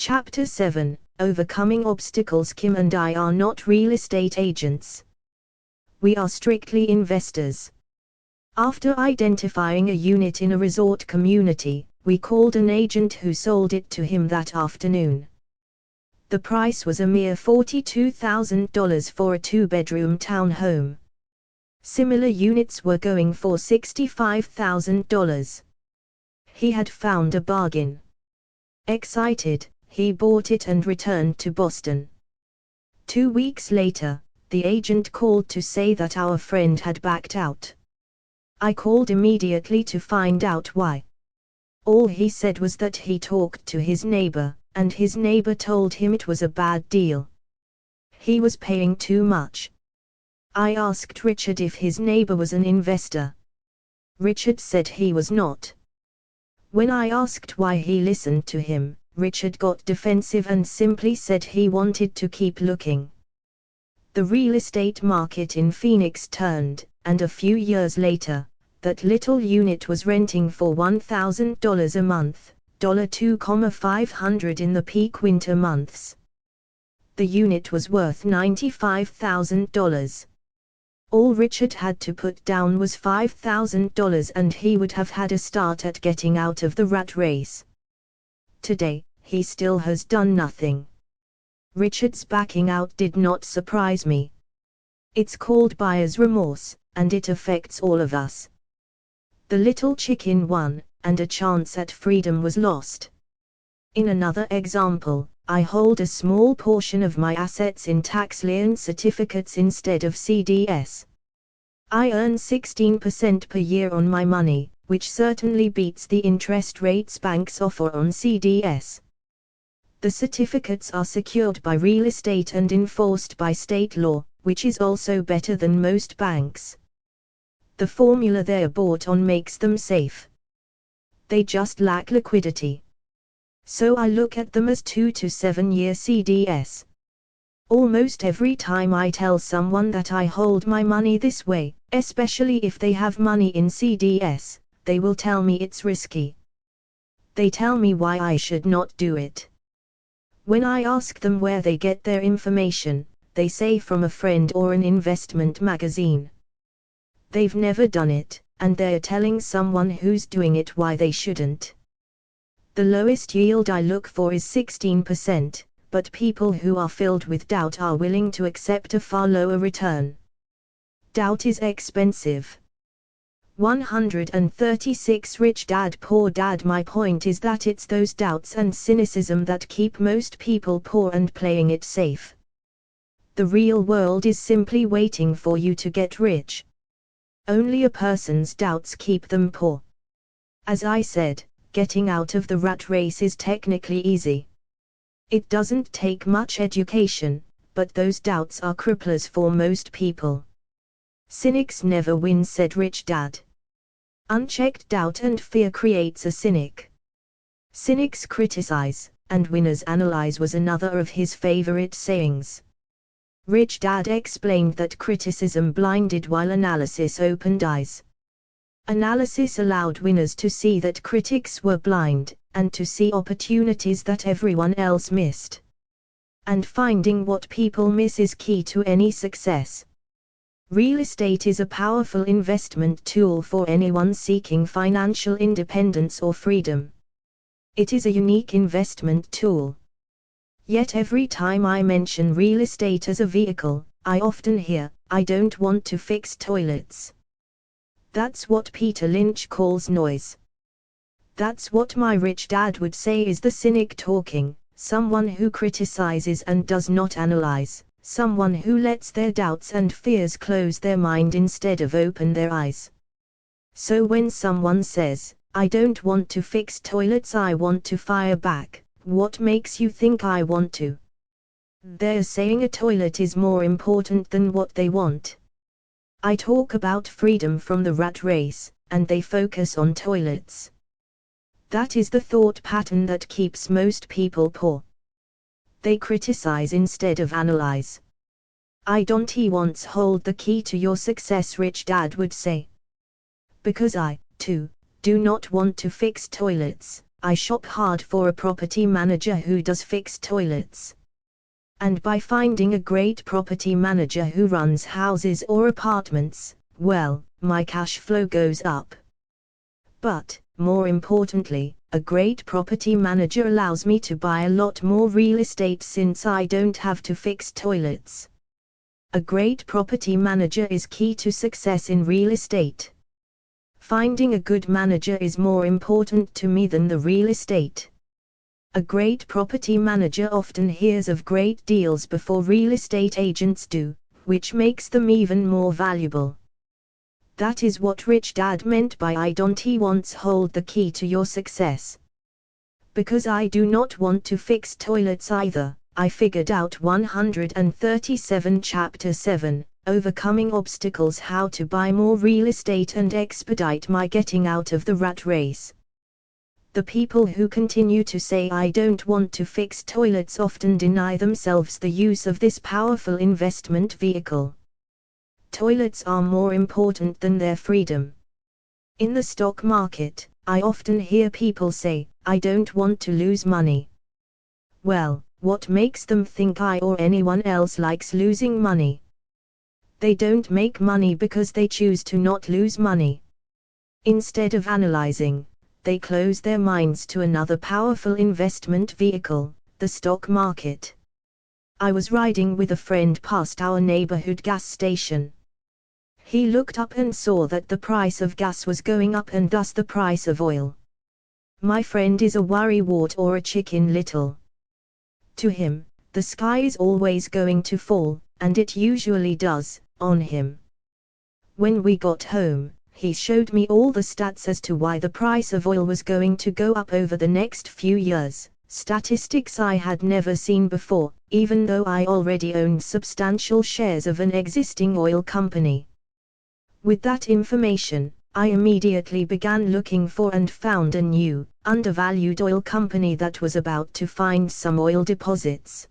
Chapter 7, Overcoming Obstacles. Kim and I are not real estate agents. We are strictly investors. After identifying a unit in a resort community, we called an agent who sold it to him that afternoon. The price was a mere $42,000 for a two-bedroom townhome. Similar units were going for $65,000. He had found a bargain. Excited, he bought it and returned to Boston. 2 weeks later, the agent called to say that our friend had backed out. I called immediately to find out why. All he said was that he talked to his neighbor, and his neighbor told him it was a bad deal. He was paying too much. I asked Richard if his neighbor was an investor. Richard said he was not. When I asked why he listened to him, Richard got defensive and simply said he wanted to keep looking. The real estate market in Phoenix turned, and a few years later, that little unit was renting for $1,000 a month, $2,500 in the peak winter months. The unit was worth $95,000. All Richard had to put down was $5,000 and he would have had a start at getting out of the rat race. Today, he still has done nothing. Richard's backing out did not surprise me. It's called buyer's remorse, and it affects all of us. The little chicken won, and a chance at freedom was lost. In another example, I hold a small portion of my assets in tax lien certificates instead of CDS. I earn 16% per year on my money, which certainly beats the interest rates banks offer on CDS. The certificates are secured by real estate and enforced by state law, which is also better than most banks. The formula they are bought on makes them safe. They just lack liquidity. So I look at them as 2 to 7 year CDS. Almost every time I tell someone that I hold my money this way, especially if they have money in CDS, they will tell me it's risky. They tell me why I should not do it. When I ask them where they get their information, they say from a friend or an investment magazine. They've never done it, and they're telling someone who's doing it why they shouldn't. The lowest yield I look for is 16%, but people who are filled with doubt are willing to accept a far lower return. Doubt is expensive. 136 Rich Dad Poor Dad. My point is that it's those doubts and cynicism that keep most people poor and playing it safe. The real world is simply waiting for you to get rich. Only a person's doubts keep them poor. As I said, getting out of the rat race is technically easy. It doesn't take much education, but those doubts are cripplers for most people. Cynics never win, said Rich Dad. Unchecked doubt and fear creates a cynic. Cynics criticize, and winners analyze was another of his favorite sayings. Rich Dad explained that criticism blinded while analysis opened eyes. Analysis allowed winners to see that critics were blind, and to see opportunities that everyone else missed. And finding what people miss is key to any success. Real estate is a powerful investment tool for anyone seeking financial independence or freedom. It is a unique investment tool. Yet every time I mention real estate as a vehicle, I often hear, "I don't want to fix toilets." That's what Peter Lynch calls noise. That's what my rich dad would say is the cynic talking, someone who criticizes and does not analyze. Someone who lets their doubts and fears close their mind instead of open their eyes. So when someone says, "I don't want to fix toilets, I want to fire back," what makes you think I want to? They're saying a toilet is more important than what they want. I talk about freedom from the rat race, and they focus on toilets. That is the thought pattern that keeps most people poor. They criticize instead of analyze. "I don't once hold the key to your success," Rich Dad would say. "Because I, too, do not want to fix toilets, I shop hard for a property manager who does fix toilets. And by finding a great property manager who runs houses or apartments, well, my cash flow goes up. But, more importantly, a great property manager allows me to buy a lot more real estate since I don't have to fix toilets. A great property manager is key to success in real estate. Finding a good manager is more important to me than the real estate. A great property manager often hears of great deals before real estate agents do, which makes them even more valuable. That is what Rich Dad meant by I don't want hold the key to your success. Because I do not want to fix toilets either, I figured out 137 Chapter 7, Overcoming Obstacles, how to buy more real estate and expedite my getting out of the rat race. The people who continue to say I don't want to fix toilets often deny themselves the use of this powerful investment vehicle. Toilets are more important than their freedom. In the stock market, I often hear people say, I don't want to lose money. Well, what makes them think I or anyone else likes losing money? They don't make money because they choose to not lose money. Instead of analyzing, they close their minds to another powerful investment vehicle, the stock market. I was riding with a friend past our neighborhood gas station. He looked up and saw that the price of gas was going up and thus the price of oil. My friend is a worrywart or a chicken little. To him, the sky is always going to fall, and it usually does, on him. When we got home, he showed me all the stats as to why the price of oil was going to go up over the next few years, statistics I had never seen before, even though I already owned substantial shares of an existing oil company. With that information, I immediately began looking for and found a new, undervalued oil company that was about to find some oil deposits.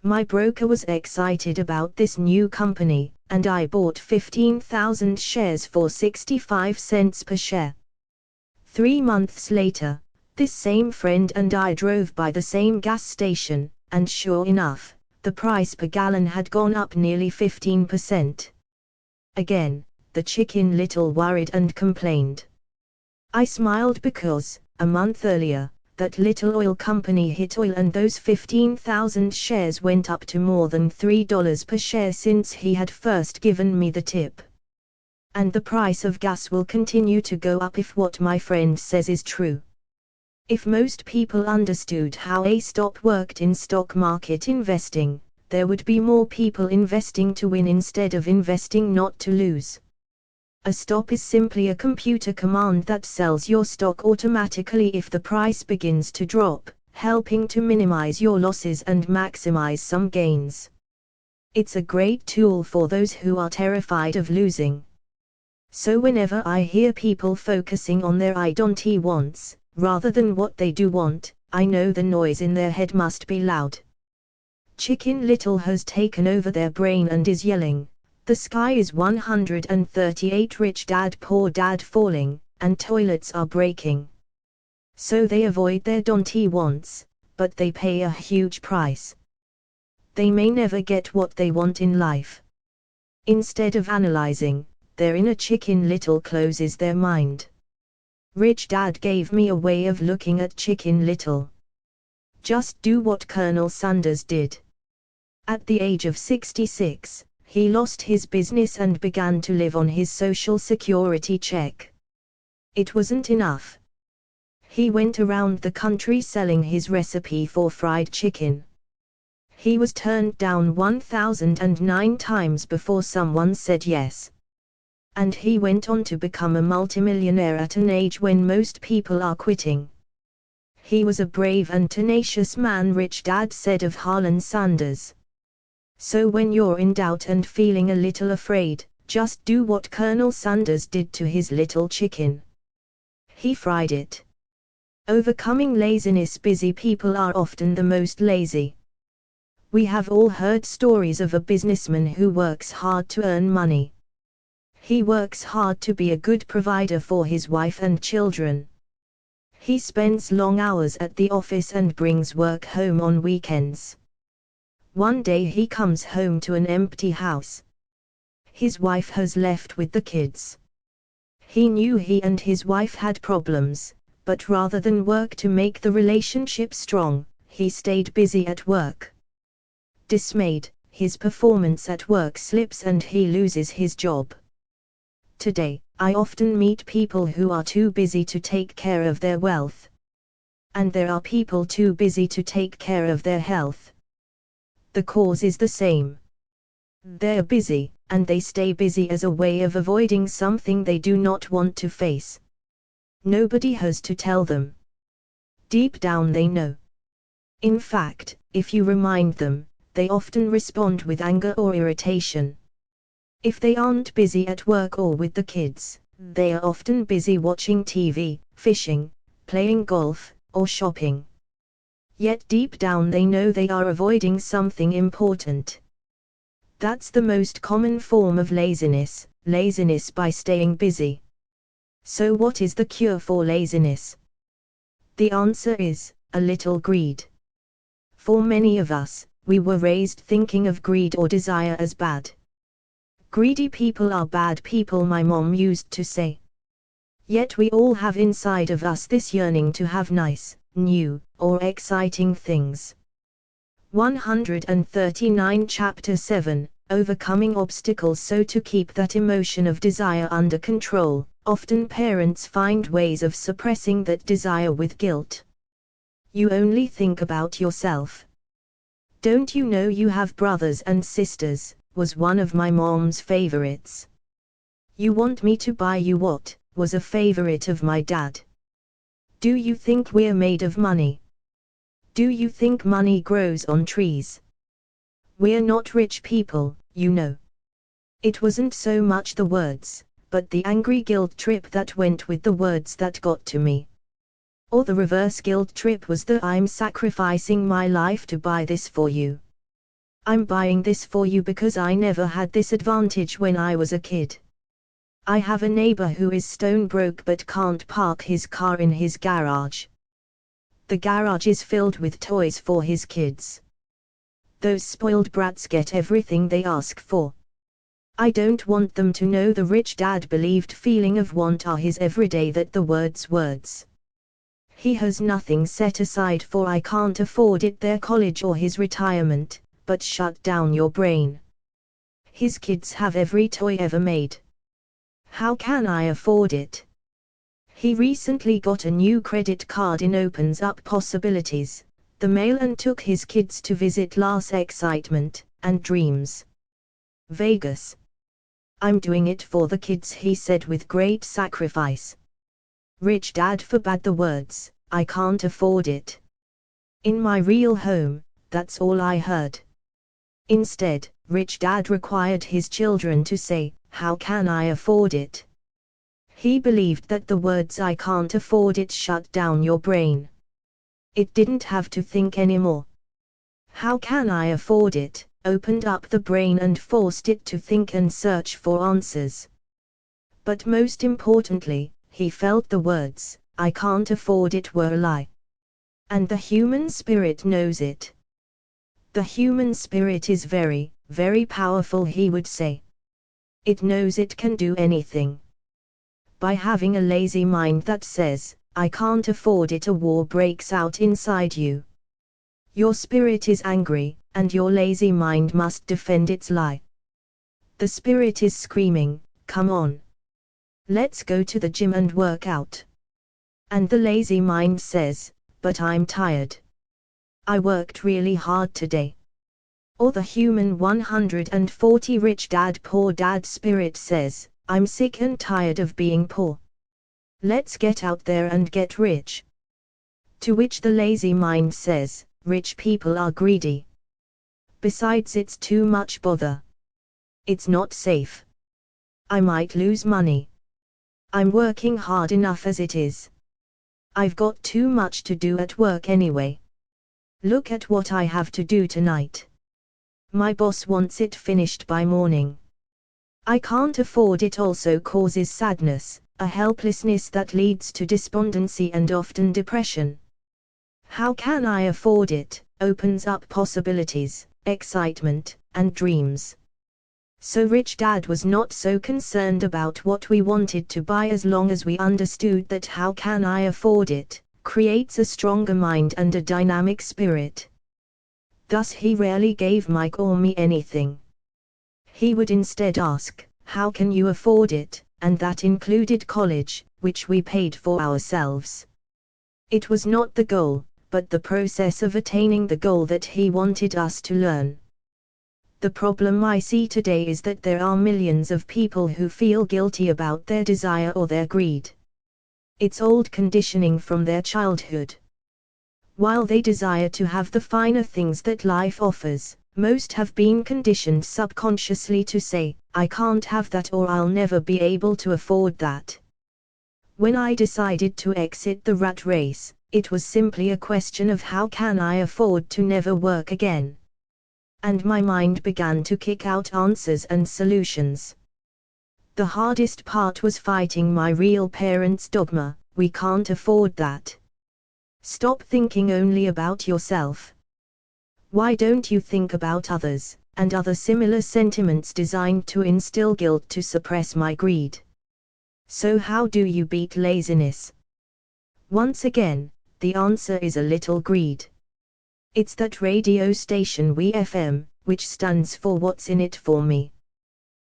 My broker was excited about this new company, and I bought 15,000 shares for 65 cents per share. 3 months later, this same friend and I drove by the same gas station, and sure enough, the price per gallon had gone up nearly 15%. Again, the chicken little worried and complained. I smiled because, a month earlier, that little oil company hit oil and those 15,000 shares went up to more than $3 per share since he had first given me the tip. And the price of gas will continue to go up if what my friend says is true. If most people understood how a stop worked in stock market investing, there would be more people investing to win instead of investing not to lose. A stop is simply a computer command that sells your stock automatically if the price begins to drop, helping to minimize your losses and maximize some gains. It's a great tool for those who are terrified of losing. So whenever I hear people focusing on their I don't wants, rather than what they do want, I know the noise in their head must be loud. Chicken Little has taken over their brain and is yelling, the sky is 138 rich dad poor dad falling, and toilets are breaking. So they avoid their don't wants, but they pay a huge price. They may never get what they want in life. Instead of analyzing, their inner Chicken Little closes their mind. Rich Dad gave me a way of looking at Chicken Little. Just do what Colonel Sanders did. At the age of 66, he lost his business and began to live on his Social Security check. It wasn't enough. He went around the country selling his recipe for fried chicken. He was turned down 1,009 times before someone said yes. And he went on to become a multimillionaire at an age when most people are quitting. He was a brave and tenacious man, Rich Dad said of Harlan Sanders. So when you're in doubt and feeling a little afraid, just do what Colonel Sanders did to his little chicken. He fried it. Overcoming laziness. Busy people are often the most lazy. We have all heard stories of a businessman who works hard to earn money. He works hard to be a good provider for his wife and children. He spends long hours at the office and brings work home on weekends. One day he comes home to an empty house. His wife has left with the kids. He knew he and his wife had problems, but rather than work to make the relationship strong, he stayed busy at work. Dismayed, his performance at work slips and he loses his job. Today, I often meet people who are too busy to take care of their wealth. And there are people too busy to take care of their health. The cause is the same. They're busy, and they stay busy as a way of avoiding something they do not want to face. Nobody has to tell them. Deep down they know. In fact, if you remind them, they often respond with anger or irritation. If they aren't busy at work or with the kids, they are often busy watching TV, fishing, playing golf, or shopping. Yet deep down they know they are avoiding something important. That's the most common form of laziness by staying busy. So what is the cure for laziness? The answer is, a little greed. For many of us, we were raised thinking of greed or desire as bad. Greedy people are bad people, my mom used to say. Yet we all have inside of us this yearning to have nice, new, or exciting things. 139 Chapter 7, Overcoming Obstacles. So to keep that emotion of desire under control, often parents find ways of suppressing that desire with guilt. You only think about yourself. Don't you know you have brothers and sisters, was one of my mom's favorites. You want me to buy you what, was a favorite of my dad. Do you think we're made of money? Do you think money grows on trees? We're not rich people, you know. It wasn't so much the words, but the angry guilt trip that went with the words that got to me. Or the reverse guilt trip was the I'm sacrificing my life to buy this for you. I'm buying this for you because I never had this advantage when I was a kid. I have a neighbor who is stone broke but can't park his car in his garage. The garage is filled with toys for his kids. Those spoiled brats get everything they ask for. I don't want them to know the rich dad believed feeling of want are his everyday, that the words. He has nothing set aside for I can't afford it, their college or his retirement, but shut down your brain. His kids have every toy ever made. How can I afford it? He recently got a new credit card in opens up possibilities, the mail, and took his kids to visit Las Excitement and Dreams. Vegas. I'm doing it for the kids, he said with great sacrifice. Rich dad forbade the words, I can't afford it. In my real home, that's all I heard. Instead, rich dad required his children to say, how can I afford it? He believed that the words I can't afford it shut down your brain. It didn't have to think anymore. How can I afford it opened up the brain and forced it to think and search for answers. But most importantly, he felt the words, I can't afford it, were a lie. And the human spirit knows it. The human spirit is very, very powerful, he would say. It knows it can do anything. By having a lazy mind that says, I can't afford it, a war breaks out inside you. Your spirit is angry, and your lazy mind must defend its lie. The spirit is screaming, come on. Let's go to the gym and work out. And the lazy mind says, but I'm tired. I worked really hard today. Or the human 140 rich dad poor dad spirit says, I'm sick and tired of being poor. Let's get out there and get rich. To which the lazy mind says, rich people are greedy. Besides, it's too much bother. It's not safe. I might lose money. I'm working hard enough as it is. I've got too much to do at work anyway. Look at what I have to do tonight. My boss wants it finished by morning. I can't afford it also causes sadness, a helplessness that leads to despondency and often depression. How can I afford it? Opens up possibilities, excitement, and dreams. So Rich Dad was not so concerned about what we wanted to buy as long as we understood that how can I afford it creates a stronger mind and a dynamic spirit. Thus he rarely gave Mike or me anything. He would instead ask, how can you afford it? And that included college, which we paid for ourselves. It was not the goal, but the process of attaining the goal that he wanted us to learn. The problem I see today is that there are millions of people who feel guilty about their desire or their greed. It's old conditioning from their childhood. While they desire to have the finer things that life offers, most have been conditioned subconsciously to say, I can't have that or I'll never be able to afford that. When I decided to exit the rat race, it was simply a question of how can I afford to never work again. And my mind began to kick out answers and solutions. The hardest part was fighting my real parents' dogma, we can't afford that. Stop thinking only about yourself. Why don't you think about others, and other similar sentiments designed to instill guilt to suppress my greed? So how do you beat laziness? Once again, the answer is a little greed. It's that radio station WFM, which stands for What's in it for me.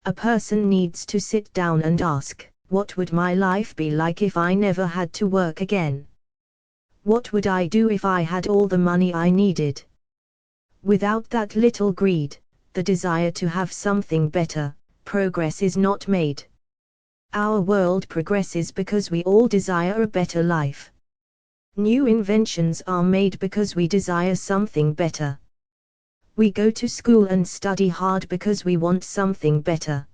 A person needs to sit down and ask, what would my life be like if I never had to work again? What would I do if I had all the money I needed? Without that little greed, the desire to have something better, progress is not made. Our world progresses because we all desire a better life. New inventions are made because we desire something better. We go to school and study hard because we want something better.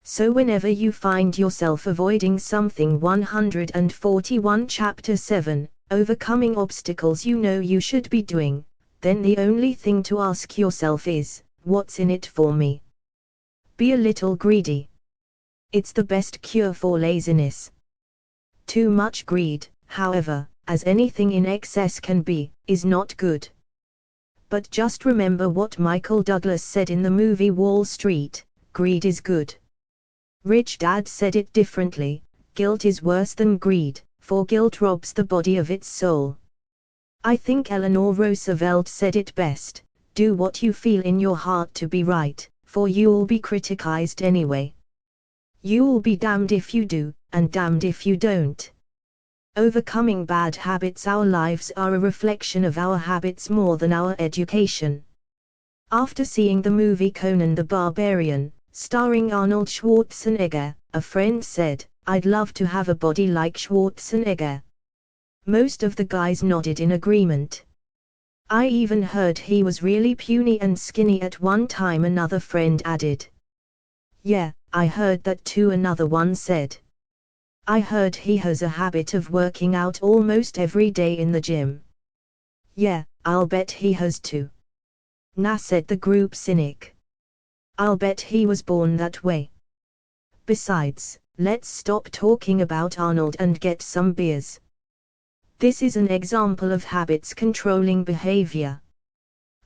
So whenever you find yourself avoiding something 141 Chapter 7, overcoming obstacles you know you should be doing, then the only thing to ask yourself is, what's in it for me? Be a little greedy. It's the best cure for laziness. Too much greed, however, as anything in excess can be, is not good. But just remember what Michael Douglas said in the movie Wall Street, greed is good. Rich Dad said it differently, guilt is worse than greed, for guilt robs the body of its soul. I think Eleanor Roosevelt said it best, do what you feel in your heart to be right, for you'll be criticized anyway. You'll be damned if you do, and damned if you don't. Overcoming bad habits. Our lives are a reflection of our habits more than our education. After seeing the movie Conan the Barbarian, starring Arnold Schwarzenegger, a friend said, I'd love to have a body like Schwarzenegger. Most of the guys nodded in agreement. I even heard he was really puny and skinny at one time, another friend added. Yeah, I heard that too, another one said. I heard he has a habit of working out almost every day in the gym. Yeah, I'll bet he has too. Nah, said the group cynic. I'll bet he was born that way. Besides, let's stop talking about Arnold and get some beers. This is an example of habits controlling behavior.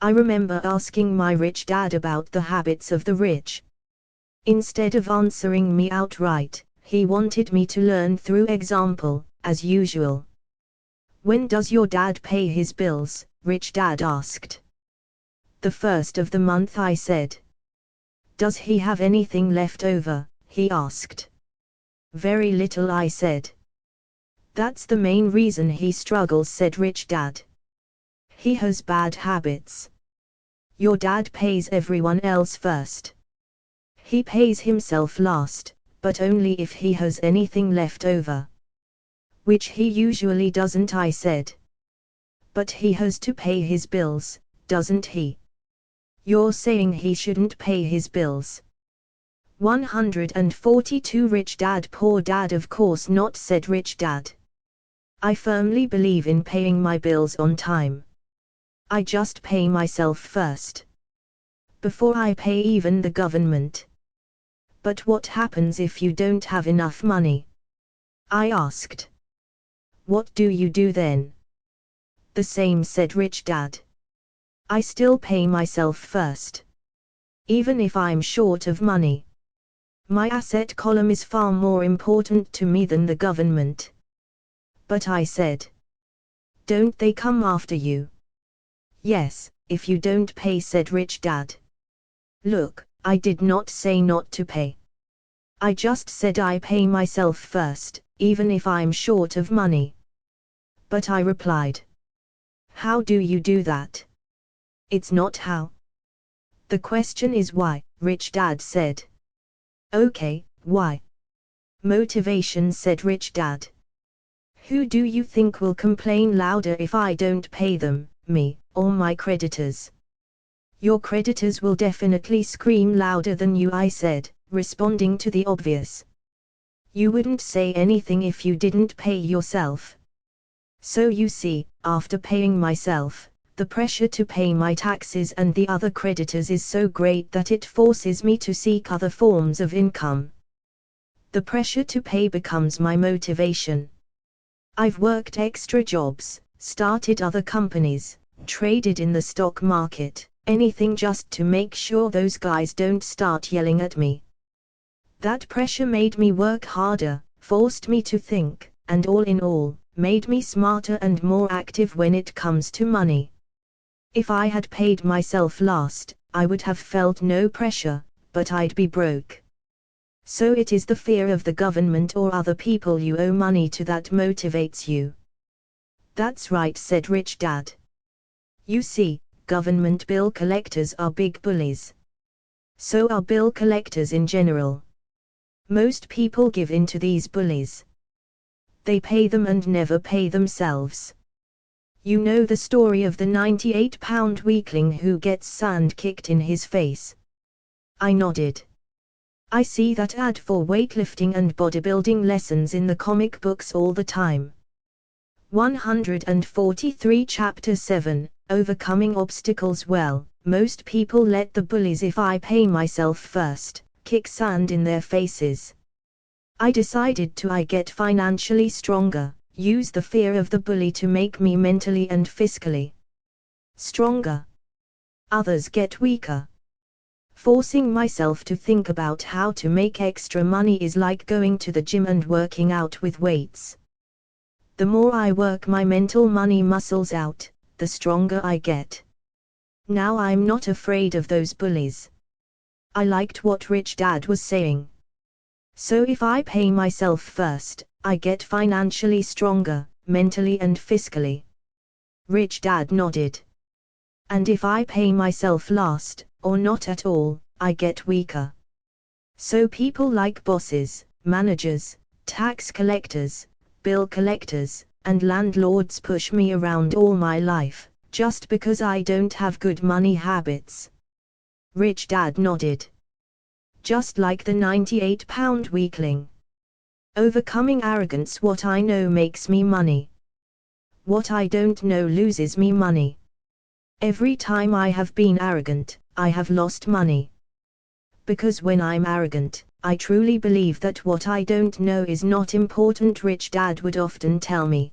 I remember asking my rich dad about the habits of the rich. Instead of answering me outright, he wanted me to learn through example, as usual. When does your dad pay his bills? Rich Dad asked. The first of the month, I said. Does he have anything left over? He asked. Very little, I said. That's the main reason he struggles, said Rich Dad. He has bad habits. Your dad pays everyone else first. He pays himself last, but only if he has anything left over. Which he usually doesn't, I said. But he has to pay his bills, doesn't he? You're saying he shouldn't pay his bills. 142 Rich Dad Poor Dad. Of course not, said Rich Dad. I firmly believe in paying my bills on time. I just pay myself first. Before I pay even the government. But what happens if you don't have enough money? I asked. What do you do then? The same, said Rich Dad. I still pay myself first. Even if I'm short of money. My asset column is far more important to me than the government. But I said. Don't they come after you? Yes, if you don't pay, said Rich Dad. Look, I did not say not to pay. I just said I pay myself first, even if I'm short of money. But I replied. How do you do that? It's not how. The question is why, Rich Dad said. Okay, why? Motivation, said Rich Dad. Who do you think will complain louder if I don't pay them, me, or my creditors? Your creditors will definitely scream louder than you, I said, responding to the obvious. You wouldn't say anything if you didn't pay yourself. So you see, after paying myself, the pressure to pay my taxes and the other creditors is so great that it forces me to seek other forms of income. The pressure to pay becomes my motivation. I've worked extra jobs, started other companies, traded in the stock market, anything just to make sure those guys don't start yelling at me. That pressure made me work harder, forced me to think, and all in all, made me smarter and more active when it comes to money. If I had paid myself last, I would have felt no pressure, but I'd be broke. So it is the fear of the government or other people you owe money to that motivates you. That's right, said Rich Dad. You see, government bill collectors are big bullies. So are bill collectors in general. Most people give in to these bullies. They pay them and never pay themselves. You know the story of the 98-pound weakling who gets sand kicked in his face. I nodded. I see that ad for weightlifting and bodybuilding lessons in the comic books all the time. 143 Chapter 7, Overcoming Obstacles. Well, most people let the bullies, if I pay myself first, kick sand in their faces. I decided to get financially stronger, use the fear of the bully to make me mentally and fiscally stronger. Others get weaker. Forcing myself to think about how to make extra money is like going to the gym and working out with weights. The more I work my mental money muscles out, the stronger I get. Now I'm not afraid of those bullies. I liked what Rich Dad was saying. So if I pay myself first, I get financially stronger, mentally and fiscally. Rich Dad nodded. And if I pay myself last, or not at all, I get weaker. So people like bosses, managers, tax collectors, bill collectors, and landlords push me around all my life, just because I don't have good money habits. Rich Dad nodded. Just like the 98-pound weakling. Overcoming arrogance. What I know makes me money. What I don't know loses me money. Every time I have been arrogant, I have lost money. Because when I'm arrogant, I truly believe that what I don't know is not important, Rich Dad would often tell me.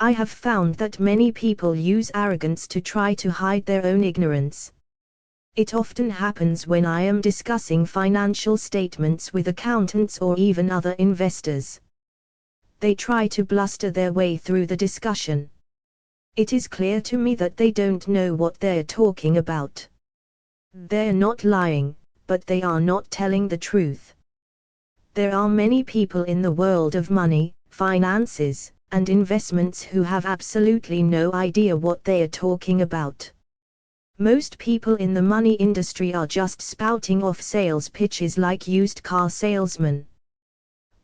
I have found that many people use arrogance to try to hide their own ignorance. It often happens when I am discussing financial statements with accountants or even other investors. They try to bluster their way through the discussion. It is clear to me that they don't know what they're talking about. They're not lying, but they are not telling the truth. There are many people in the world of money, finances, and investments who have absolutely no idea what they are talking about. Most people in the money industry are just spouting off sales pitches like used car salesmen.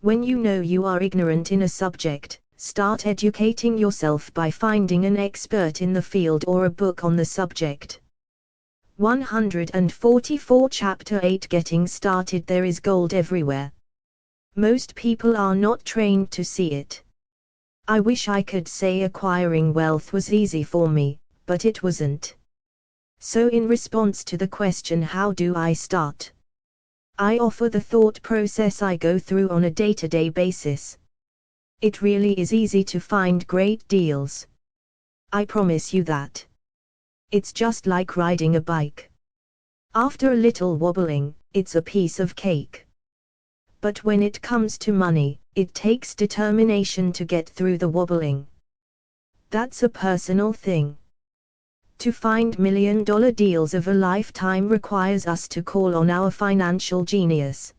When you know you are ignorant in a subject, start educating yourself by finding an expert in the field or a book on the subject. 144 Chapter 8 Getting Started. There is gold everywhere. Most people are not trained to see it. I wish I could say acquiring wealth was easy for me, but it wasn't. So in response to the question, how do I start? I offer the thought process I go through on a day-to-day basis. It really is easy to find great deals. I promise you that. It's just like riding a bike. After a little wobbling, it's a piece of cake. But when it comes to money, it takes determination to get through the wobbling. That's a personal thing. To find million-dollar deals of a lifetime requires us to call on our financial genius.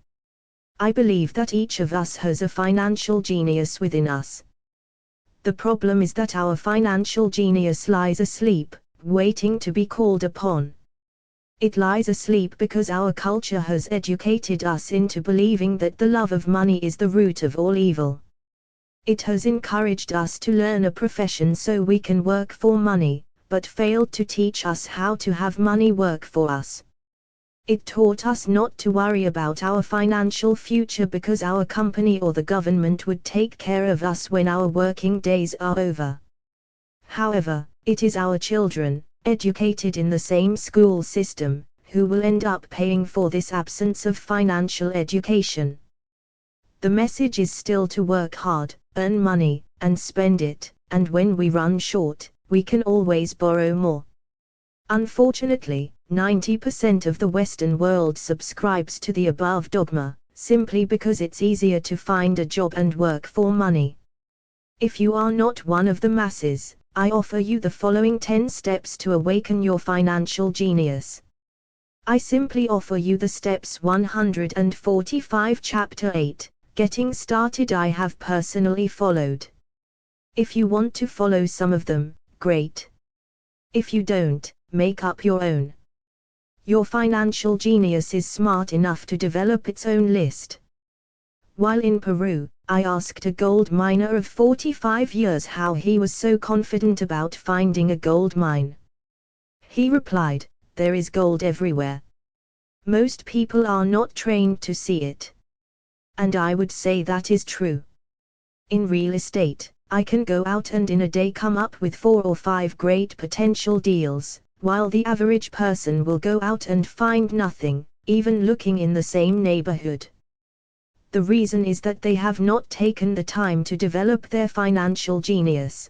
I believe that each of us has a financial genius within us. The problem is that our financial genius lies asleep, waiting to be called upon. It lies asleep because our culture has educated us into believing that the love of money is the root of all evil. It has encouraged us to learn a profession so we can work for money, but failed to teach us how to have money work for us. It taught us not to worry about our financial future because our company or the government would take care of us when our working days are over. However, it is our children, educated in the same school system, who will end up paying for this absence of financial education. The message is still to work hard, earn money, and spend it, and when we run short, we can always borrow more. Unfortunately, 90% of the Western world subscribes to the above dogma, simply because it's easier to find a job and work for money. If you are not one of the masses, I offer you the following 10 steps to awaken your financial genius. I simply offer you the steps 145 Chapter 8, Getting Started I have personally followed. If you want to follow some of them, great. If you don't, make up your own. Your financial genius is smart enough to develop its own list. While in Peru, I asked a gold miner of 45 years how he was so confident about finding a gold mine. He replied, "There is gold everywhere. Most people are not trained to see it." And I would say that is true. In real estate, I can go out and in a day come up with 4 or 5 great potential deals, while the average person will go out and find nothing, even looking in the same neighborhood. The reason is that they have not taken the time to develop their financial genius.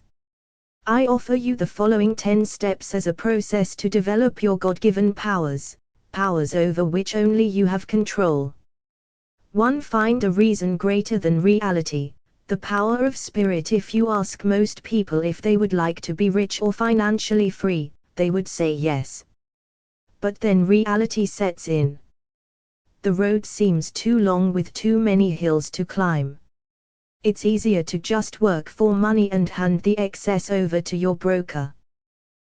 I offer you the following 10 steps as a process to develop your God-given powers, powers over which only you have control. 1. Find a reason greater than reality. The power of spirit. If you ask most people if they would like to be rich or financially free, they would say yes. But then reality sets in. The road seems too long with too many hills to climb. It's easier to just work for money and hand the excess over to your broker.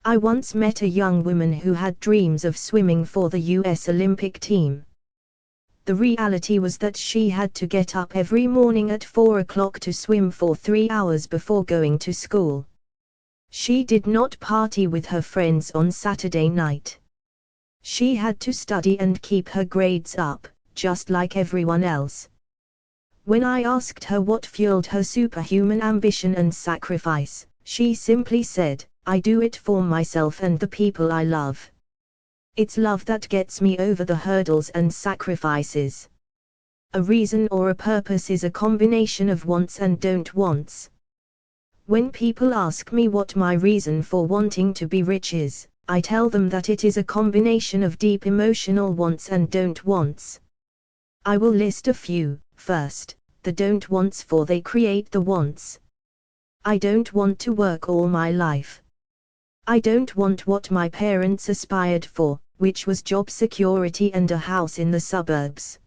I once met a young woman who had dreams of swimming for the US Olympic team. The reality was that she had to get up every morning at 4 o'clock to swim for 3 hours before going to school. She did not party with her friends on Saturday night. She had to study and keep her grades up, just like everyone else. When I asked her what fueled her superhuman ambition and sacrifice, she simply said, "I do it for myself and the people I love. It's love that gets me over the hurdles and sacrifices." A reason or a purpose is a combination of wants and don't wants. When people ask me what my reason for wanting to be rich is, I tell them that it is a combination of deep emotional wants and don't wants. I will list a few. First, the don't wants, for they create the wants. I don't want to work all my life. I don't want what my parents aspired for, which was job security and a house in the suburbs.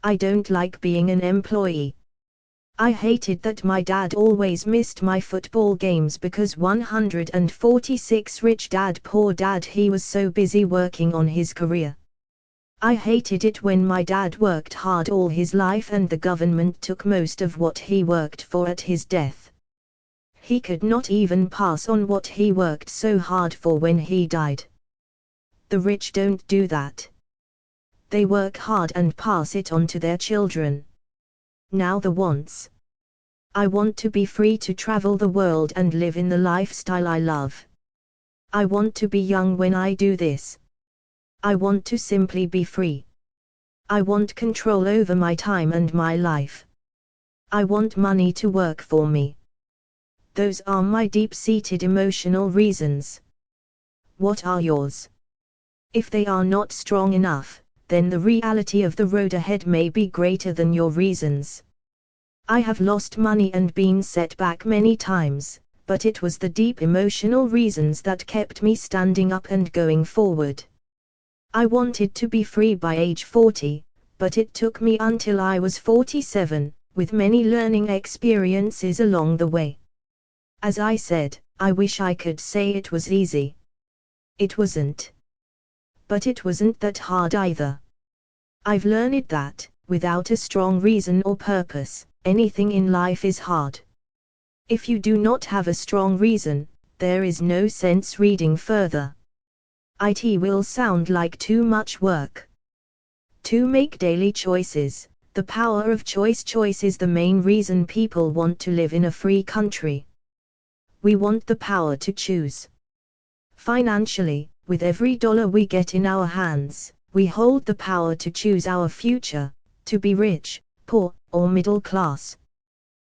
I don't like being an employee. I hated that my dad always missed my football games because 146 Rich Dad Poor Dad, he was so busy working on his career. I hated it when my dad worked hard all his life and the government took most of what he worked for at his death. He could not even pass on what he worked so hard for when he died. The rich don't do that. They work hard and pass it on to their children. Now the wants. I want to be free to travel the world and live in the lifestyle I love. I want to be young when I do this. I want to simply be free. I want control over my time and my life. I want money to work for me. Those are my deep-seated emotional reasons. What are yours? If they are not strong enough, then the reality of the road ahead may be greater than your reasons. I have lost money and been set back many times, but it was the deep emotional reasons that kept me standing up and going forward. I wanted to be free by age 40, but it took me until I was 47, with many learning experiences along the way. As I said, I wish I could say it was easy. It wasn't. But it wasn't that hard either. I've learned that, without a strong reason or purpose, anything in life is hard. If you do not have a strong reason, there is no sense reading further. It will sound like too much work. To make daily choices, the power of choice is the main reason people want to live in a free country. We want the power to choose. Financially, with every dollar we get in our hands, we hold the power to choose our future, to be rich, poor, or middle class.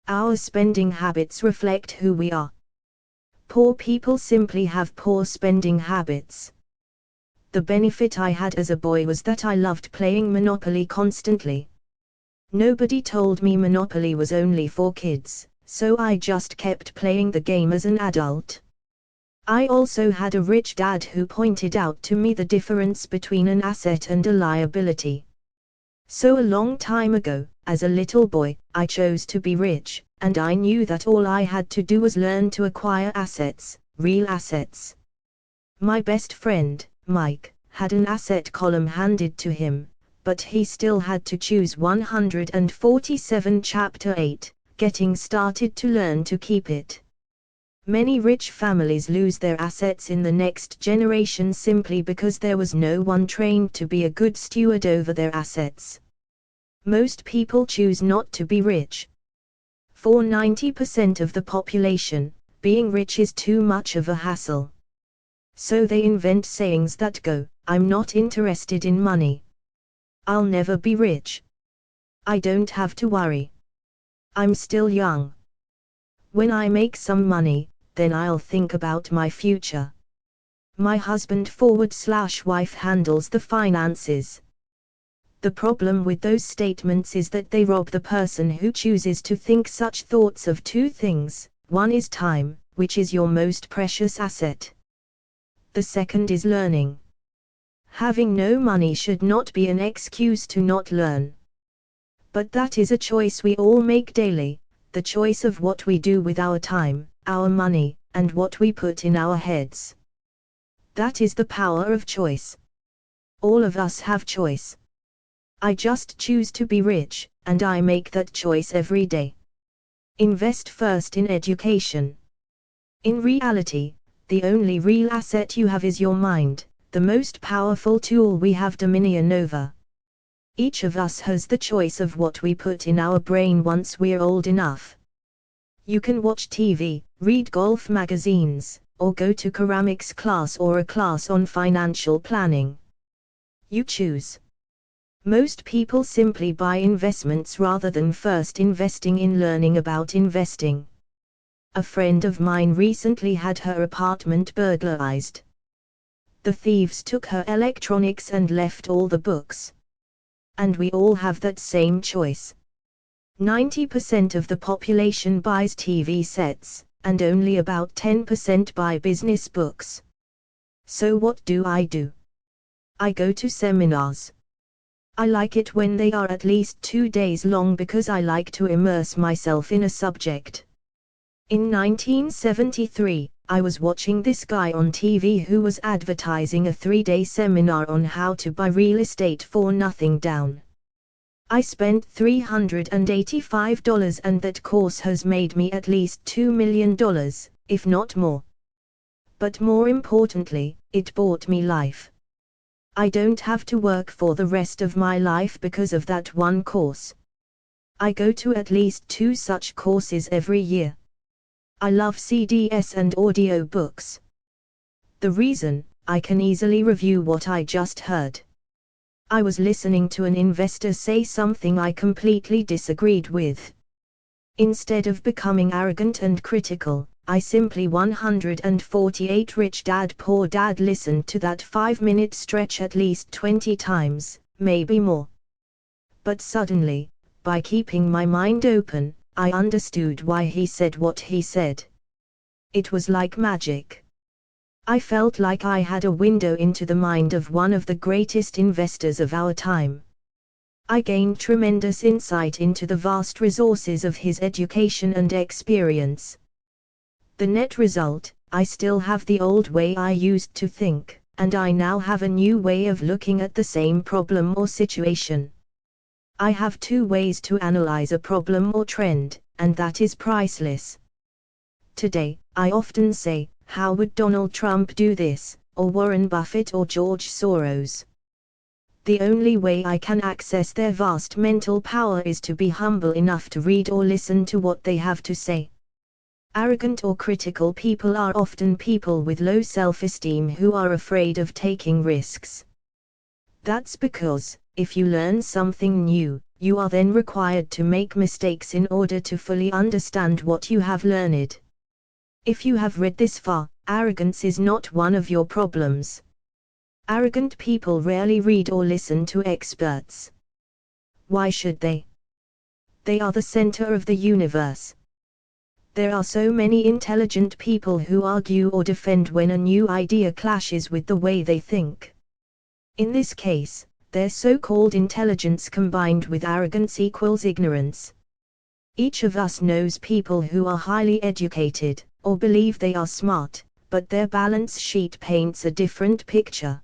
Our spending habits reflect who we are. Poor people simply have poor spending habits. The benefit I had as a boy was that I loved playing Monopoly constantly. Nobody told me Monopoly was only for kids, so I just kept playing the game as an adult. I also had a rich dad who pointed out to me the difference between an asset and a liability. So a long time ago, as a little boy, I chose to be rich, and I knew that all I had to do was learn to acquire assets, real assets. My best friend, Mike, had an asset column handed to him, but he still had to choose 147 Chapter 8, getting started to learn to keep it. Many rich families lose their assets in the next generation simply because there was no one trained to be a good steward over their assets. Most people choose not to be rich. For 90% of the population, being rich is too much of a hassle. So they invent sayings that go, "I'm not interested in money. I'll never be rich. I don't have to worry. I'm still young. When I make some money, then I'll think about my future. My husband/wife handles the finances." The problem with those statements is that they rob the person who chooses to think such thoughts of two things. One is time, which is your most precious asset. The second is learning. Having no money should not be an excuse to not learn. But that is a choice we all make daily, the choice of what we do with our time, our money, and what we put in our heads. That is the power of choice. All of us have choice. I just choose to be rich, and I make that choice every day. Invest first in education. In reality, the only real asset you have is your mind, the most powerful tool we have dominion over. Each of us has the choice of what we put in our brain once we're old enough. You can watch TV, read golf magazines, or go to ceramics class or a class on financial planning. You choose. Most people simply buy investments rather than first investing in learning about investing. A friend of mine recently had her apartment burglarized. The thieves took her electronics and left all the books. And we all have that same choice. 90% of the population buys TV sets, and only about 10% buy business books. So what do? I go to seminars. I like it when they are at least 2 days long because I like to immerse myself in a subject. In 1973, I was watching this guy on TV who was advertising a 3-day seminar on how to buy real estate for nothing down. I spent $385 and that course has made me at least $2 million, if not more. But more importantly, it bought me life. I don't have to work for the rest of my life because of that one course. I go to at least 2 such courses every year. I love CDs and audiobooks. The reason, I can easily review what I just heard. I was listening to an investor say something I completely disagreed with. Instead of becoming arrogant and critical, I simply 148 Rich Dad Poor Dad listened to that 5-minute stretch at least 20 times, maybe more. But suddenly, by keeping my mind open, I understood why he said what he said. It was like magic. I felt like I had a window into the mind of one of the greatest investors of our time. I gained tremendous insight into the vast resources of his education and experience. The net result, I still have the old way I used to think, and I now have a new way of looking at the same problem or situation. I have 2 ways to analyze a problem or trend, and that is priceless. Today, I often say, how would Donald Trump do this, or Warren Buffett or George Soros? The only way I can access their vast mental power is to be humble enough to read or listen to what they have to say. Arrogant or critical people are often people with low self-esteem who are afraid of taking risks. That's because, if you learn something new, you are then required to make mistakes in order to fully understand what you have learned. If you have read this far, arrogance is not one of your problems. Arrogant people rarely read or listen to experts. Why should they? They are the center of the universe. There are so many intelligent people who argue or defend when a new idea clashes with the way they think. In this case, their so-called intelligence combined with arrogance equals ignorance. Each of us knows people who are highly educated, or believe they are smart, but their balance sheet paints a different picture.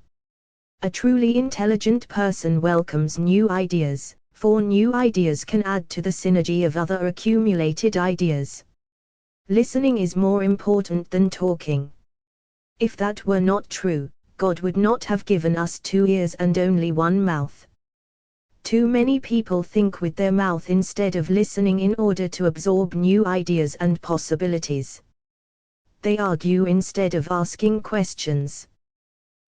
A truly intelligent person welcomes new ideas, for new ideas can add to the synergy of other accumulated ideas. Listening is more important than talking. If that were not true, God would not have given us 2 ears and only 1 mouth. Too many people think with their mouth instead of listening in order to absorb new ideas and possibilities. They argue instead of asking questions.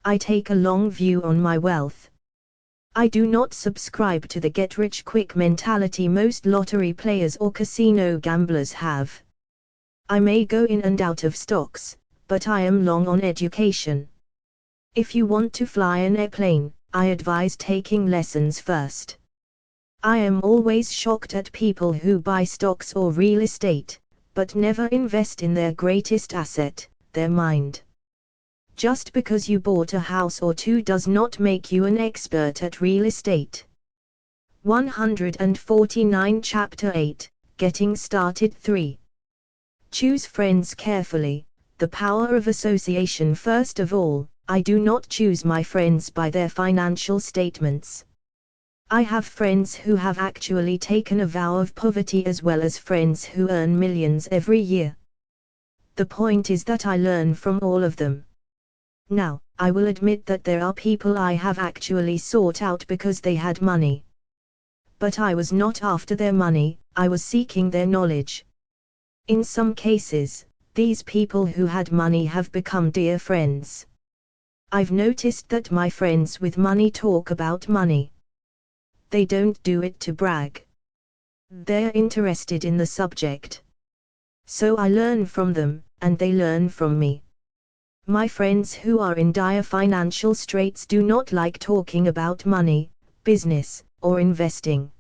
I take a long view on my wealth. I do not subscribe to the get-rich-quick mentality most lottery players or casino gamblers have. I may go in and out of stocks, but I am long on education. If you want to fly an airplane, I advise taking lessons first. I am always shocked at people who buy stocks or real estate, but never invest in their greatest asset, their mind. Just because you bought a house or 2 does not make you an expert at real estate. 149 Chapter 8, Getting Started 3. Choose friends carefully. The power of association. First of all, I do not choose my friends by their financial statements. I have friends who have actually taken a vow of poverty as well as friends who earn millions every year. The point is that I learn from all of them. Now, I will admit that there are people I have actually sought out because they had money. But I was not after their money, I was seeking their knowledge. In some cases, these people who had money have become dear friends. I've noticed that my friends with money talk about money. They don't do it to brag. They're interested in the subject. So I learn from them, and they learn from me. My friends who are in dire financial straits do not like talking about money, business, or investing.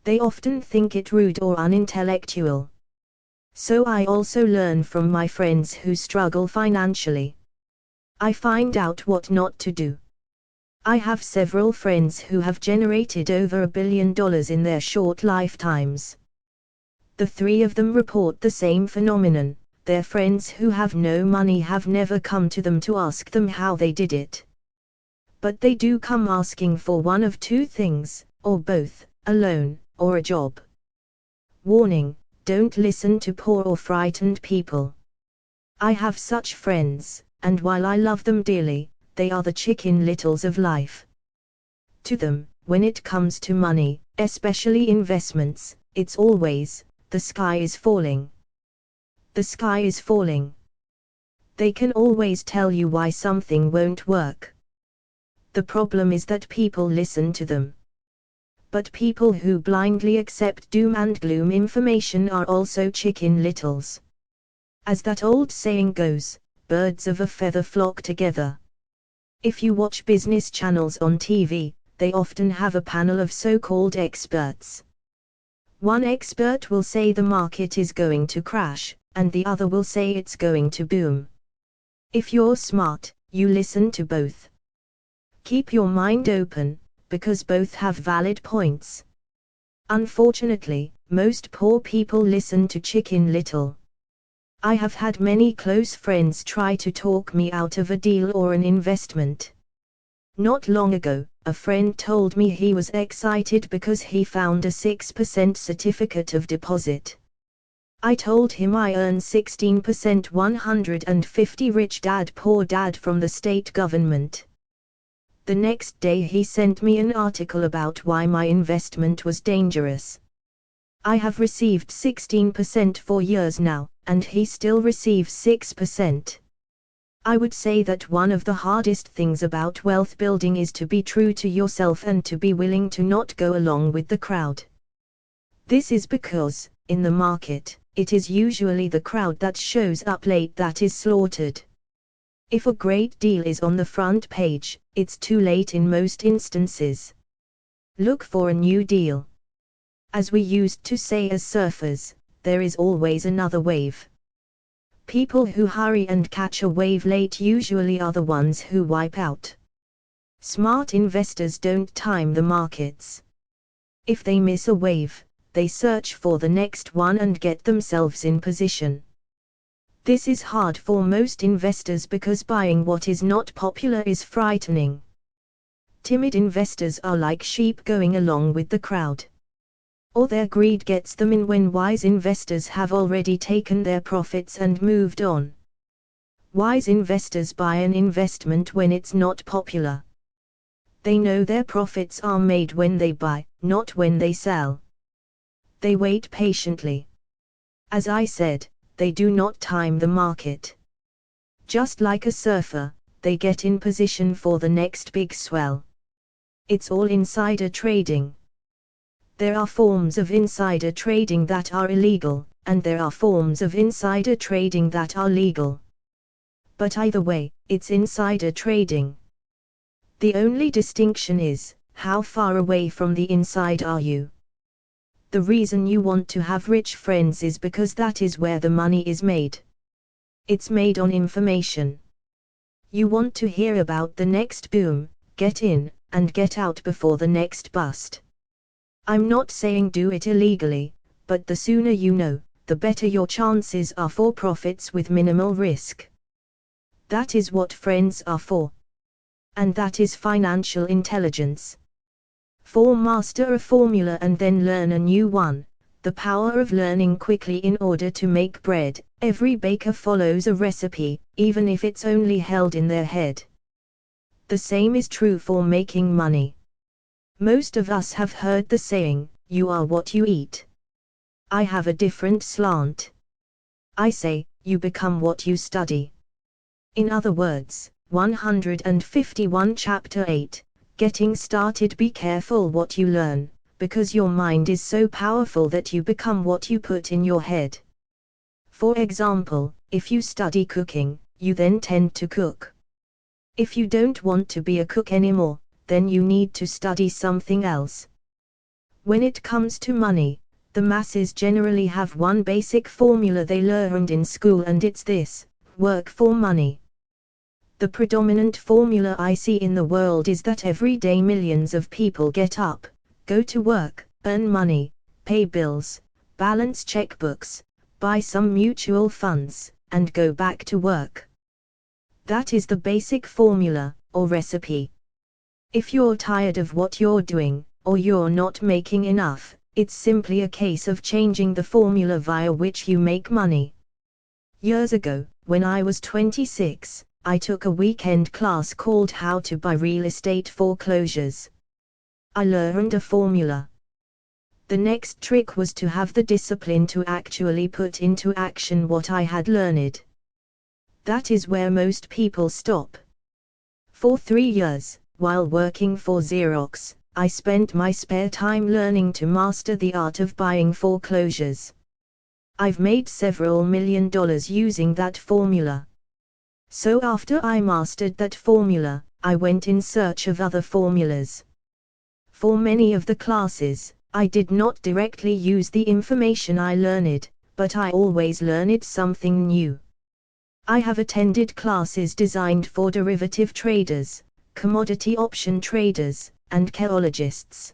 They often think it rude or unintellectual. So I also learn from my friends who struggle financially. I find out what not to do. I have several friends who have generated over $1 billion in their short lifetimes. The 3 of them report the same phenomenon. Their friends who have no money have never come to them to ask them how they did it. But they do come asking for one of 2 things, or both, a loan, or a job. Warning: don't listen to poor or frightened people. I have such friends, and while I love them dearly, they are the Chicken Littles of life. To them, when it comes to money, especially investments, it's always, the sky is falling. The sky is falling. They can always tell you why something won't work. The problem is that people listen to them. But people who blindly accept doom and gloom information are also chicken littles. As that old saying goes, birds of a feather flock together. If you watch business channels on TV, they often have a panel of so-called experts. One expert will say the market is going to crash, and the other will say it's going to boom. If you're smart, you listen to both. Keep your mind open, because both have valid points. Unfortunately, most poor people listen to Chicken Little. I have had many close friends try to talk me out of a deal or an investment. Not long ago, a friend told me he was excited because he found a 6% certificate of deposit. I told him I earn 16%, 150 rich dad poor dad from the state government. The next day he sent me an article about why my investment was dangerous. I have received 16% for years now, and he still receives 6%. I would say that one of the hardest things about wealth building is to be true to yourself and to be willing to not go along with the crowd. This is because, in the market, it is usually the crowd that shows up late that is slaughtered. If a great deal is on the front page, it's too late in most instances. Look for a new deal. As we used to say as surfers, there is always another wave. People who hurry and catch a wave late usually are the ones who wipe out. Smart investors don't time the markets. If they miss a wave, they search for the next one and get themselves in position. This is hard for most investors because buying what is not popular is frightening. Timid investors are like sheep going along with the crowd. Or their greed gets them in when wise investors have already taken their profits and moved on. Wise investors buy an investment when it's not popular. They know their profits are made when they buy, not when they sell. They wait patiently. As I said, they do not time the market. Just like a surfer, they get in position for the next big swell. It's all insider trading. There are forms of insider trading that are illegal, and there are forms of insider trading that are legal. But either way, it's insider trading. The only distinction is, how far away from the inside are you? The reason you want to have rich friends is because that is where the money is made. It's made on information. You want to hear about the next boom, get in, and get out before the next bust. I'm not saying do it illegally, but the sooner you know, the better your chances are for profits with minimal risk. That is what friends are for. And that is financial intelligence. Master a formula and then learn a new one, the power of learning quickly in order to make bread. Every baker follows a recipe, even if it's only held in their head. The same is true for making money. Most of us have heard the saying, you are what you eat. I have a different slant. I say, you become what you study. In other words, 151 Chapter 8, Getting Started. Be careful what you learn, because your mind is so powerful that you become what you put in your head. For example, if you study cooking, you then tend to cook. If you don't want to be a cook anymore, then you need to study something else. When it comes to money, the masses generally have one basic formula they learned in school, and it's this: work for money. The predominant formula I see in the world is that every day millions of people get up, go to work, earn money, pay bills, balance checkbooks, buy some mutual funds, and go back to work. That is the basic formula, or recipe. If you're tired of what you're doing, or you're not making enough, it's simply a case of changing the formula via which you make money. Years ago, when I was 26, I took a weekend class called How to Buy Real Estate Foreclosures. I learned a formula. The next trick was to have the discipline to actually put into action what I had learned. That is where most people stop. For 3 years, while working for Xerox, I spent my spare time learning to master the art of buying foreclosures. I've made several $1 million using that formula. So after I mastered that formula, I went in search of other formulas. For many of the classes, I did not directly use the information I learned, but I always learned something new. I have attended classes designed for derivative traders, commodity option traders, and chaologists.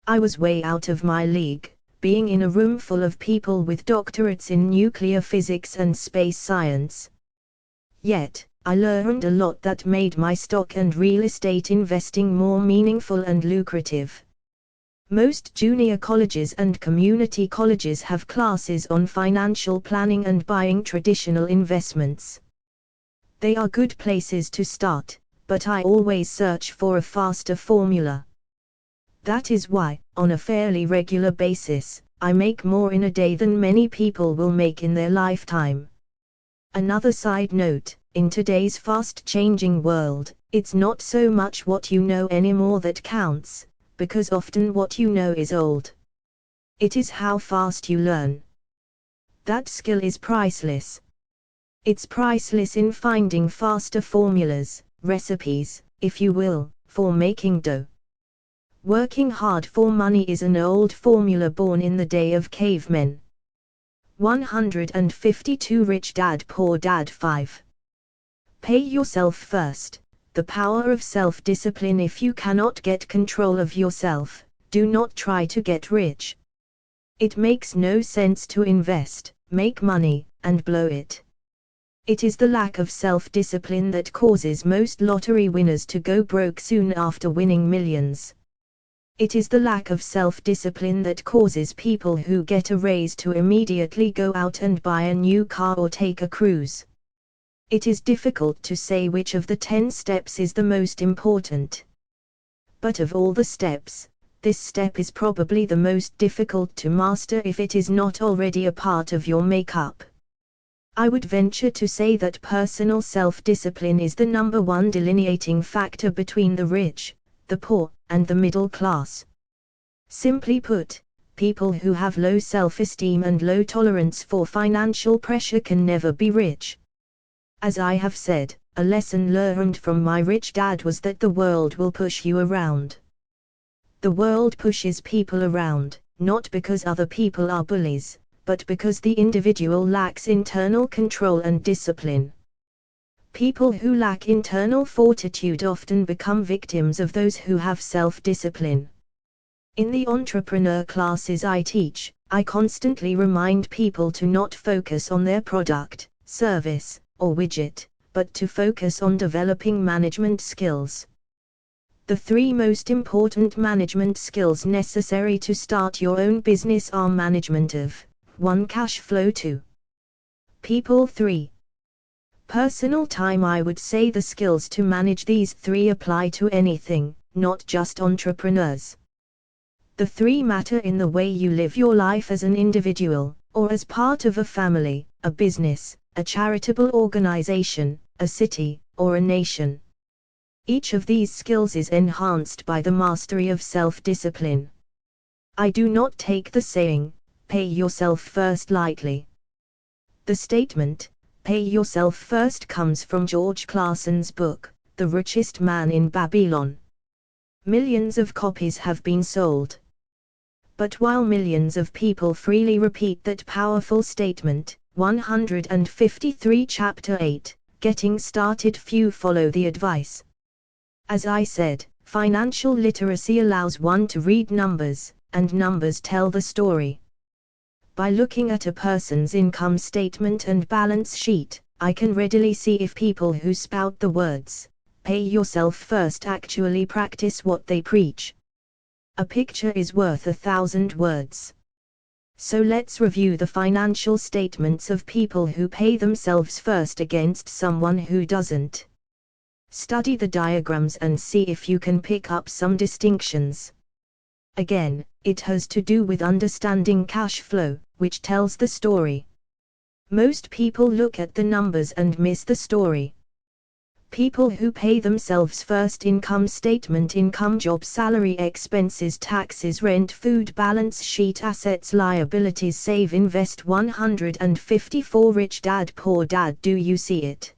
I was way out of my league, being in a room full of people with doctorates in nuclear physics and space science. Yet, I learned a lot that made my stock and real estate investing more meaningful and lucrative. Most junior colleges and community colleges have classes on financial planning and buying traditional investments. They are good places to start, but I always search for a faster formula. That is why, on a fairly regular basis, I make more in a day than many people will make in their lifetime. Another side note, in today's fast-changing world, it's not so much what you know anymore that counts, because often what you know is old. It is how fast you learn. That skill is priceless. It's priceless in finding faster formulas, recipes, if you will, for making dough. Working hard for money is an old formula born in the day of cavemen. 152 Rich Dad Poor Dad 5. Pay yourself first. The power of self-discipline. If you cannot get control of yourself, do not try to get rich. It makes no sense to invest, make money, and blow it. It is the lack of self-discipline that causes most lottery winners to go broke soon after winning millions. It is the lack of self-discipline that causes people who get a raise to immediately go out and buy a new car or take a cruise. It is difficult to say which of the 10 steps is the most important. But of all the steps, this step is probably the most difficult to master if it is not already a part of your makeup. I would venture to say that personal self-discipline is the number one delineating factor between the rich, the poor, and the middle class. Simply put, people who have low self-esteem and low tolerance for financial pressure can never be rich. As I have said, a lesson learned from my rich dad was that the world will push you around. The world pushes people around, not because other people are bullies, but because the individual lacks internal control and discipline. People who lack internal fortitude often become victims of those who have self-discipline. In the entrepreneur classes I teach, I constantly remind people to not focus on their product, service, or widget, but to focus on developing management skills. The 3 most important management skills necessary to start your own business are management of 1. Cash flow, 2. People, 3. Personal time. I would say the skills to manage these 3 apply to anything, not just entrepreneurs. The 3 matter in the way you live your life as an individual, or as part of a family, a business, a charitable organization, a city, or a nation. Each of these skills is enhanced by the mastery of self-discipline. I do not take the saying, "Pay yourself first" lightly. The statement, "Pay yourself first" comes from George Clason's book, The Richest Man in Babylon. Millions of copies have been sold. But while millions of people freely repeat that powerful statement, 153 Chapter 8, Getting Started, few follow the advice. As I said, financial literacy allows one to read numbers, and numbers tell the story. By looking at a person's income statement and balance sheet, I can readily see if people who spout the words, "Pay yourself first" actually practice what they preach. A picture is worth 1,000 words. So let's review the financial statements of people who pay themselves first against someone who doesn't. Study the diagrams and see if you can pick up some distinctions. Again, it has to do with understanding cash flow, which tells the story. Most people look at the numbers and miss the story. People who pay themselves first: income statement, income, job, salary, expenses, taxes, rent, food, balance sheet, assets, liabilities, save, invest. 154 Rich Dad, Poor Dad. Do you see it?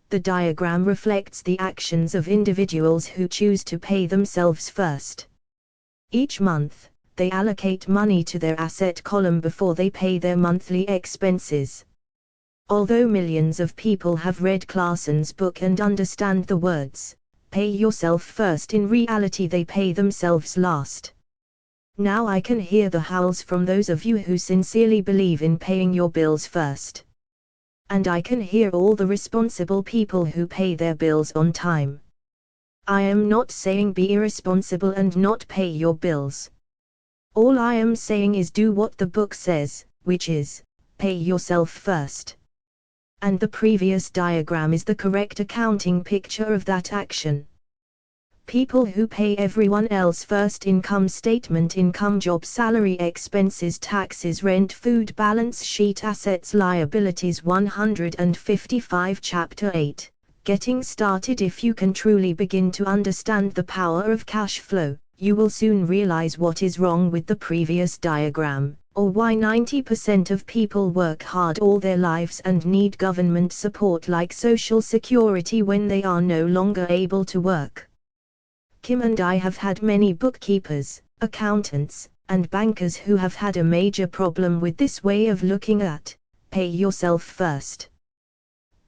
The diagram reflects the actions of individuals who choose to pay themselves first. Each month, they allocate money to their asset column before they pay their monthly expenses. Although millions of people have read Claeson's book and understand the words, "Pay yourself first," in reality they pay themselves last. Now I can hear the howls from those of you who sincerely believe in paying your bills first. And I can hear all the responsible people who pay their bills on time. I am not saying be irresponsible and not pay your bills. All I am saying is do what the book says, which is, pay yourself first. And the previous diagram is the correct accounting picture of that action. People who pay everyone else first: income statement, income, job, salary, expenses, taxes, rent, food, balance sheet, assets, liabilities. 155 Chapter 8. Getting started. If you can truly begin to understand the power of cash flow, you will soon realize what is wrong with the previous diagram, or why 90% of people work hard all their lives and need government support like Social Security when they are no longer able to work. Kim and I have had many bookkeepers, accountants, and bankers who have had a major problem with this way of looking at pay yourself first.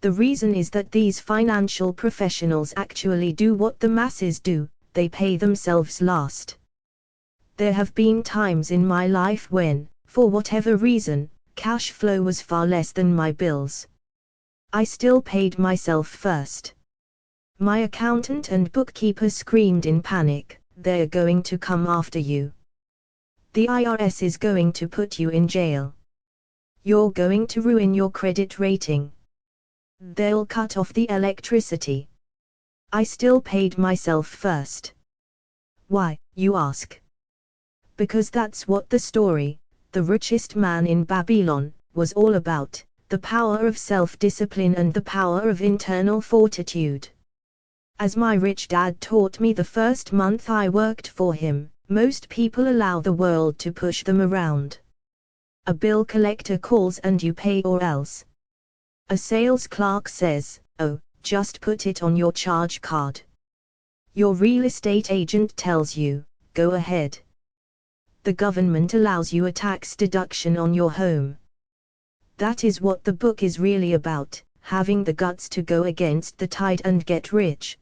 The reason is that these financial professionals actually do what the masses do: they pay themselves last. There have been times in my life when, for whatever reason, cash flow was far less than my bills. I still paid myself first. My accountant and bookkeeper screamed in panic, "They're going to come after you. The IRS is going to put you in jail. You're going to ruin your credit rating. They'll cut off the electricity." I still paid myself first. Why, you ask? Because that's what the story, The Richest Man in Babylon, was all about: the power of self-discipline and the power of internal fortitude. As my rich dad taught me the first month I worked for him, most people allow the world to push them around. A bill collector calls and you pay, or else. A sales clerk says, "Oh, just put it on your charge card." Your real estate agent tells you, "Go ahead." The government allows you a tax deduction on your home. That is what the book is really about: having the guts to go against the tide and get rich.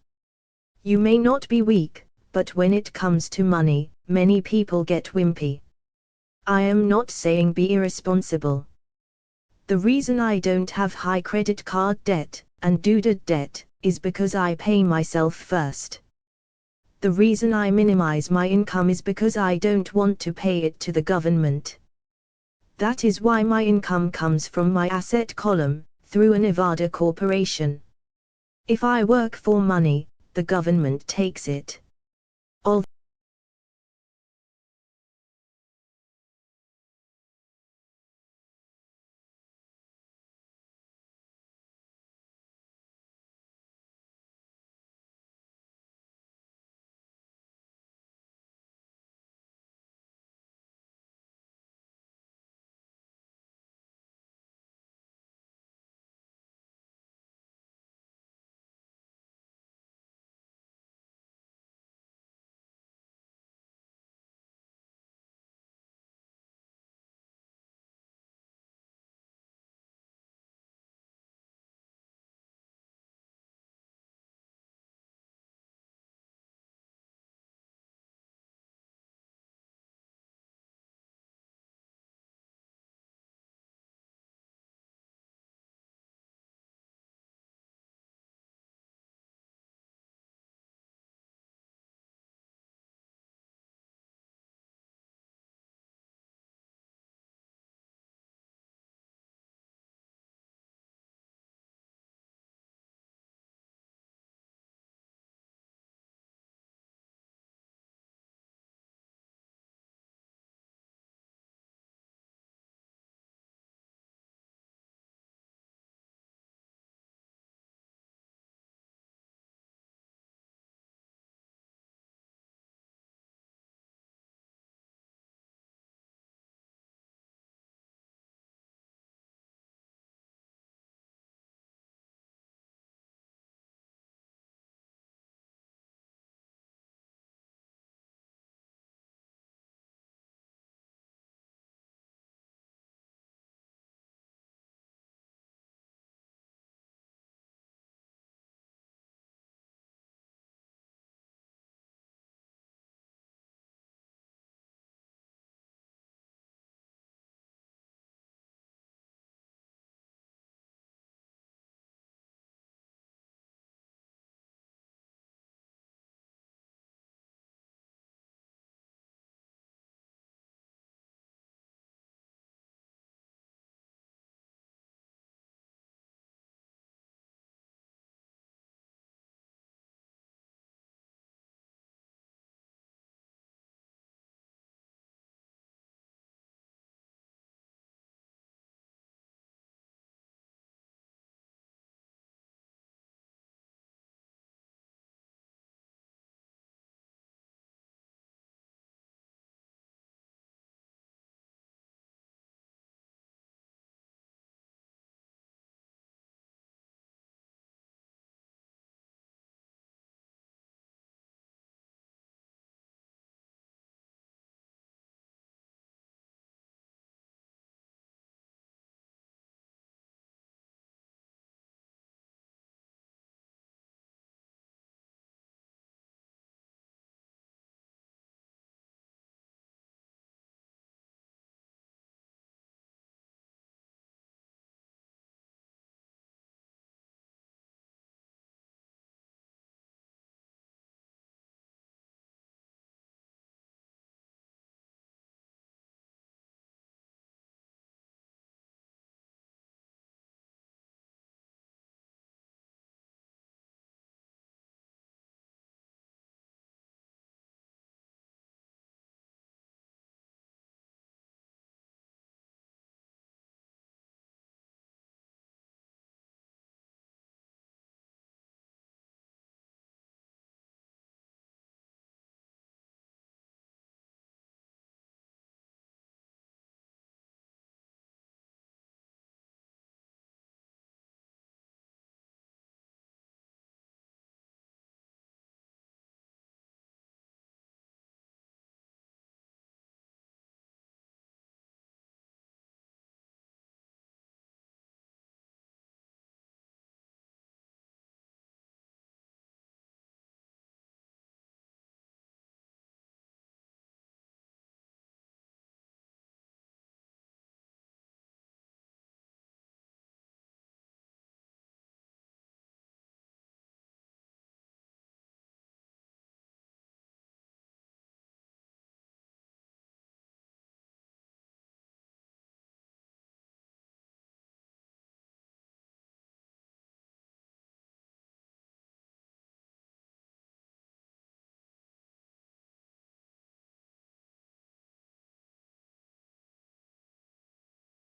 You may not be weak, but when it comes to money, many people get wimpy. I am not saying be irresponsible. The reason I don't have high credit card debt, and duded debt, is because I pay myself first. The reason I minimize my income is because I don't want to pay it to the government. That is why my income comes from my asset column, through a Nevada corporation. If I work for money, the government takes it.